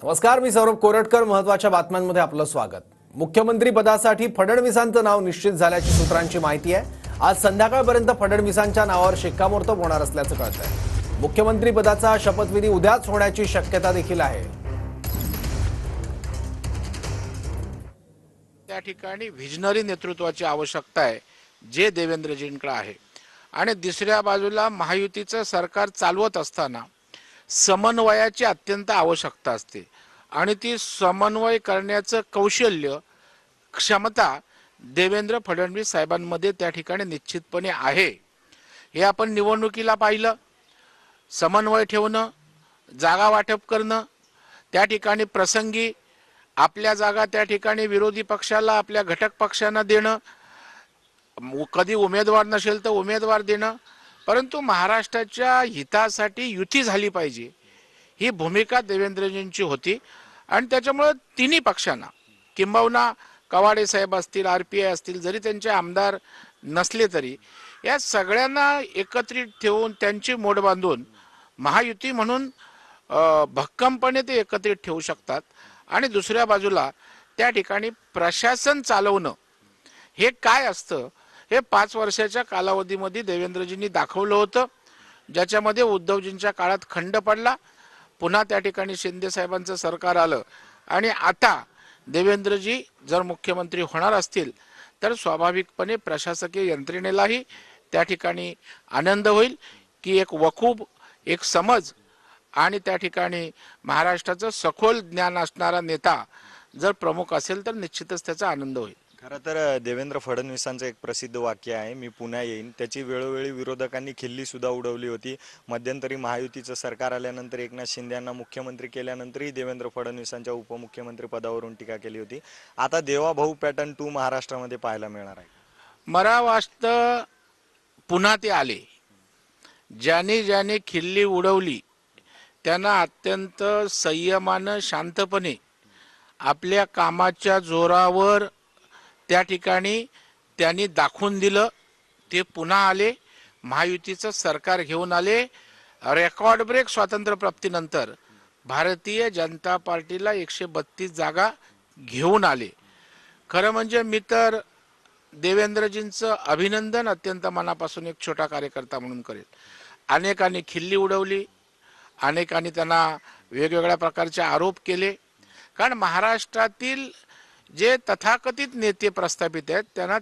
नमस्कार, मी सौरभ कोरटकर. महत्त्वाच्या बातम्यांमध्ये आपलं स्वागत. मुख्यमंत्री पदासाठी फडणवीसांचं नाव निश्चित झाल्याची सूत्रांची माहिती आहे. आज संध्याकाळपर्यंत फडणवीसांच्या नावावर शिक्कामोर्तब होणार असल्याचं कळतंय. मुख्यमंत्री पदाचा शपथविधी उद्याच होण्याची शक्यता देखील आहे. त्या ठिकाणी व्हिजनरी नेतृत्वाची आवश्यकता आहे, जे देवेंद्रजींकडे आहे. आणि दुसऱ्या बाजूला महायुतीचं सरकार चालवत असताना समन्वयाची अत्यंत आवश्यकता असते आणि ती समन्वय करण्याचं कौशल्य, क्षमता देवेंद्र फडणवीस साहेबांमध्ये त्या ठिकाणी निश्चितपणे आहे. हे आपण निवडणुकीला पाहिलं. समन्वय ठेवणं, जागा वाटप करणं, त्या ठिकाणी प्रसंगी आपल्या जागा त्या ठिकाणी विरोधी पक्षाला, आपल्या घटक पक्षांना देणं, कधी उमेदवार नसेल तर उमेदवार देणं, परंतु महाराष्ट्राच्या हितासाठी युती झाली पाहिजे ही भूमिका देवेंद्रजींची होती. आणि त्याच्यामुळे तिन्ही पक्षांना, किंबहुना कवाडे साहेब असतील, RPI असतील, जरी त्यांचे आमदार नसले तरी या सगळ्यांना एकत्रित ठेवून त्यांची मोड बांधून महायुती म्हणून भक्कमपणे ते एकत्रित ठेवू शकतात. आणि दुसऱ्या बाजूला त्या ठिकाणी प्रशासन चालवणं हे काय असतं हे 5 वर्षाच्या कालावधीमध्ये देवेंद्रजींनी दाखवलं होतं, ज्याच्यामध्ये उद्धवजींच्या काळात खंड पडला. पुन्हा त्या ठिकाणी शिंदे साहेबांचं सरकार आलं आणि आता देवेंद्रजी जर मुख्यमंत्री होणार असतील तर स्वाभाविकपणे प्रशासकीय यंत्रणेलाही त्या ठिकाणी आनंद होईल की एक वकूब, एक समज आणि त्या ठिकाणी महाराष्ट्राचं सखोल ज्ञान असणारा नेता जर प्रमुख असेल तर निश्चितच त्याचा आनंद होईल. खरं तर देवेंद्र फडणवीसांचं एक प्रसिद्ध वाक्य आहे, मी पुन्हा येईन. त्याची वेळोवेळी विरोधकांनी खिल्ली सुद्धा उडवली होती. मध्यंतरी महायुतीचं सरकार आल्यानंतर एकनाथ शिंदे यांना मुख्यमंत्री केल्यानंतरही देवेंद्र फडणवीसांच्या उपमुख्यमंत्री पदावरून टीका केली होती. आता देवाभाऊ पॅटर्न 2 महाराष्ट्रामध्ये पाहायला मिळणार आहे. मला वाटतं पुन्हा ते आले. ज्याने ज्याने खिल्ली उडवली त्यांना अत्यंत संयमानं, शांतपणे आपल्या कामाच्या जोरावर त्या ठिकाणी त्यांनी दाखवून दिलं. ते पुन्हा आले, महायुतीचं सरकार घेऊन आले. रेकॉर्ड ब्रेक स्वातंत्र्यप्राप्तीनंतर भारतीय जनता पार्टीला 132 जागा घेऊन आले. खरं म्हणजे मी तर देवेंद्रजींचं अभिनंदन अत्यंत मनापासून एक छोटा कार्यकर्ता म्हणून करेल. अनेकांनी खिल्ली उडवली, अनेकांनी त्यांना वेगवेगळ्या प्रकारचे आरोप केले. कारण महाराष्ट्रातील जे तथाकथित नेते प्रस्थापित आहेत त्यांना